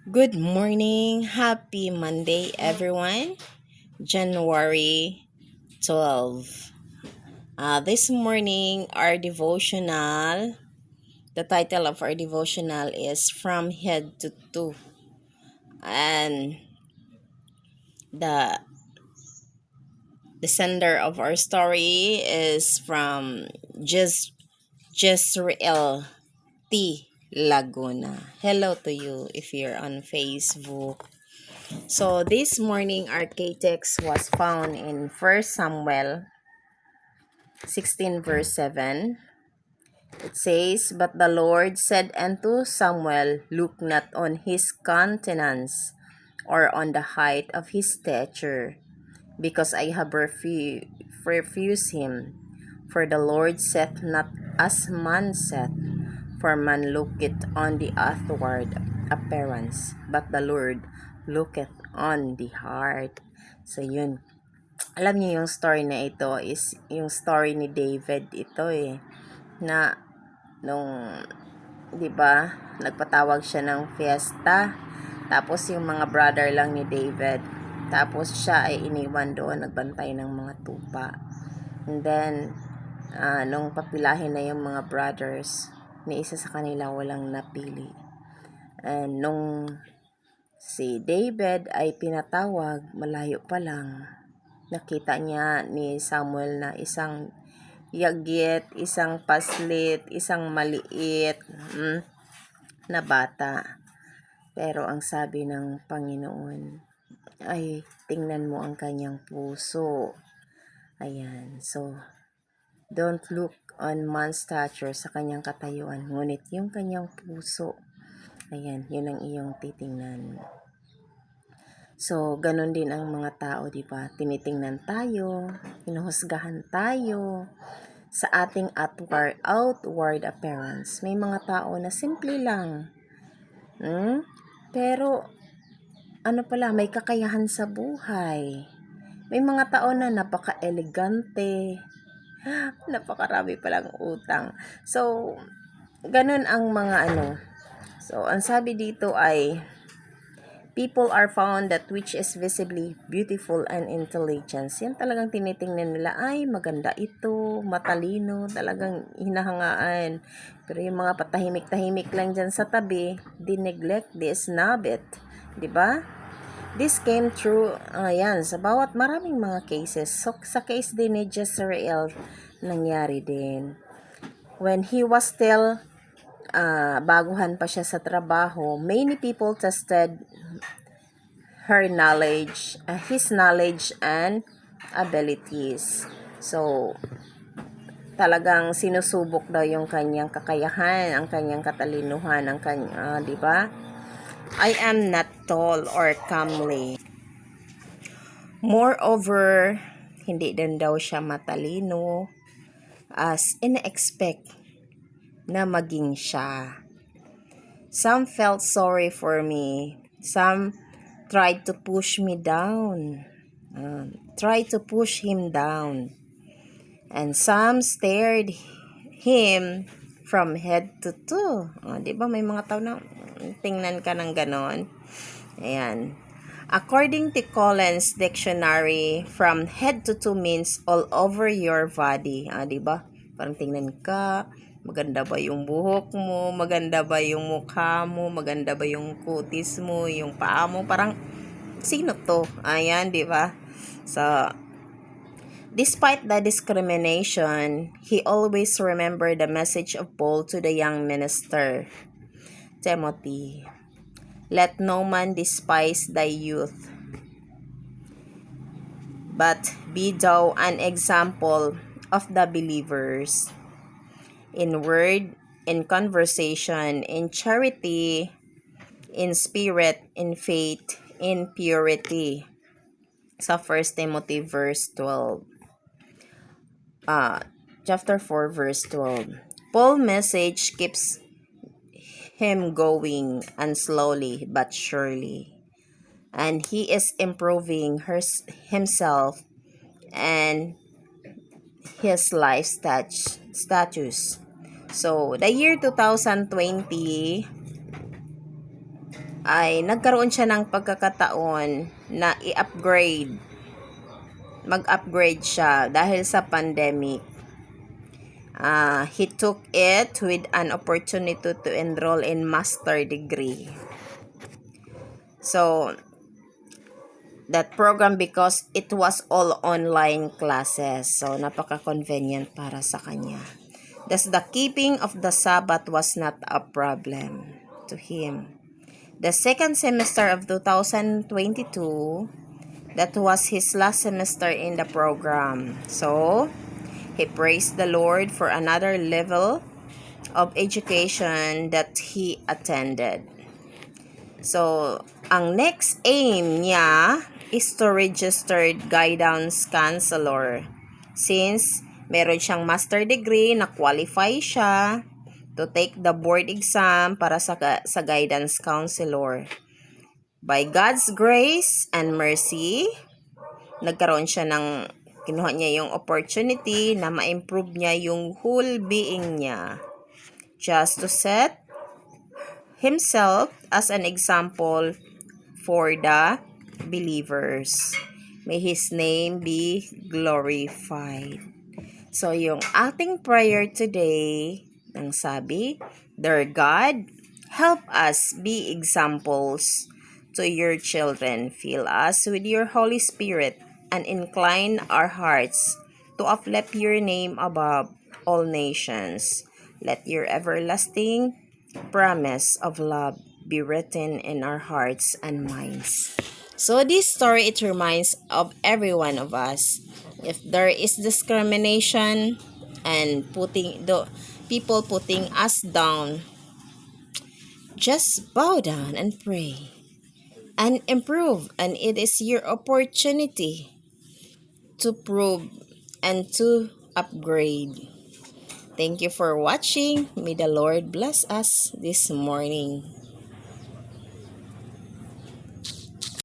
Good morning. Happy Monday, everyone. January 12. This morning, our devotional, the title of our devotional is From Head to Toe. And the, the sender of our story is from Jezreel T. Laguna. Hello to you if you're on Facebook. So this morning our K-text was found in 1 Samuel 16 verse 7. It says, "But the Lord said unto Samuel, Look not on his countenance, or on the height of his stature, because I have refused him. For the Lord saith not as man saith, for man looketh on the outward appearance, but the Lord looketh on the heart." So yun, alam niyo yung story na ito is yung story ni David ito na nung 'di ba nagpatawag siya ng fiesta, tapos yung mga brother lang ni David, tapos siya ay iniwan doon nagbantay ng mga tupa. And then nung papilahin na yung mga brothers, ni isa sa kanila walang napili. And nung si David ay pinatawag, malayo pa lang, nakita niya ni Samuel na isang yagit, isang paslit, isang maliit na bata. Pero ang sabi ng Panginoon ay, tingnan mo ang kanyang puso. Ayan, so don't look on man's stature, sa kanyang katayuan, ngunit yung kanyang puso, ayan, yun ang iyong titingnan. So, ganun din ang mga tao, di ba? Tinitingnan tayo, hinuhusgahan tayo sa ating outward appearance. May mga tao na simple lang. Pero, ano pala, may kakayahan sa buhay. May mga tao na napaka-elegante, napakarami palang utang. So, ganun ang mga So, ang sabi dito ay, people are found that which is visibly beautiful and intelligence. Yan talagang tinitingnan nila, ay maganda ito, matalino, talagang hinahangaan. Pero yung mga patahimik-tahimik lang dyan sa tabi, they neglect, they snub it. Diba? This came true, ayan, sa bawat maraming mga cases. So, sa case din ni Jezreel, nangyari din. When he was still, baguhan pa siya sa trabaho, many people tested his knowledge and abilities. So, talagang sinusubok daw yung kanyang kakayahan, ang kanyang katalinuhan, ang kanyang, di ba? I am not tall or comely. Moreover, hindi din daw siya matalino as in-expect na maging siya. Some felt sorry for me. Some tried to push me down. Tried to push him down. And some stared him from head to toe. Di ba may mga tao na tingnan ka ng ganon? Ayan. According to Collins Dictionary, from head to toe means all over your body. Di ba? Parang tingnan ka, maganda ba yung buhok mo, maganda ba yung mukha mo, maganda ba yung kutis mo, yung paa mo, parang sino to? Ayan, di ba? So, despite the discrimination, he always remembered the message of Paul to the young minister, Timothy. Let no man despise thy youth, but be thou an example of the believers, in word, in conversation, in charity, in spirit, in faith, in purity. Sa 1 Timothy verse 12. Chapter 4 verse 12. Paul's message keeps him going, and slowly but surely. And he is improving himself and his life status. So, the year 2020, ay nagkaroon siya ng pagkakataon na mag-upgrade siya dahil sa pandemic. He took it with an opportunity to enroll in master degree. So, that program, because it was all online classes. So, napaka-convenient para sa kanya. Thus, the keeping of the Sabbath was not a problem to him. The second semester of 2022, that was his last semester in the program. So, he praised the Lord for another level of education that he attended. So, ang next aim niya is to registered guidance counselor. Since meron siyang master degree, na-qualify siya to take the board exam para sa guidance counselor. By God's grace and mercy, nagkaroon siya kinuha niya yung opportunity na ma-improve niya yung whole being niya. Just to set himself as an example for the believers. May His name be glorified. So, yung ating prayer today, ang sabi, Dear God, help us be examples to your children. Fill us with your Holy Spirit and incline our hearts to uplift your name above all nations. Let your everlasting promise of love be written in our hearts and minds. So this story, it reminds of every one of us. If there is discrimination and people putting us down, just bow down and pray and improve, and it is your opportunity to prove and to upgrade. Thank you for watching. May the Lord bless us this morning.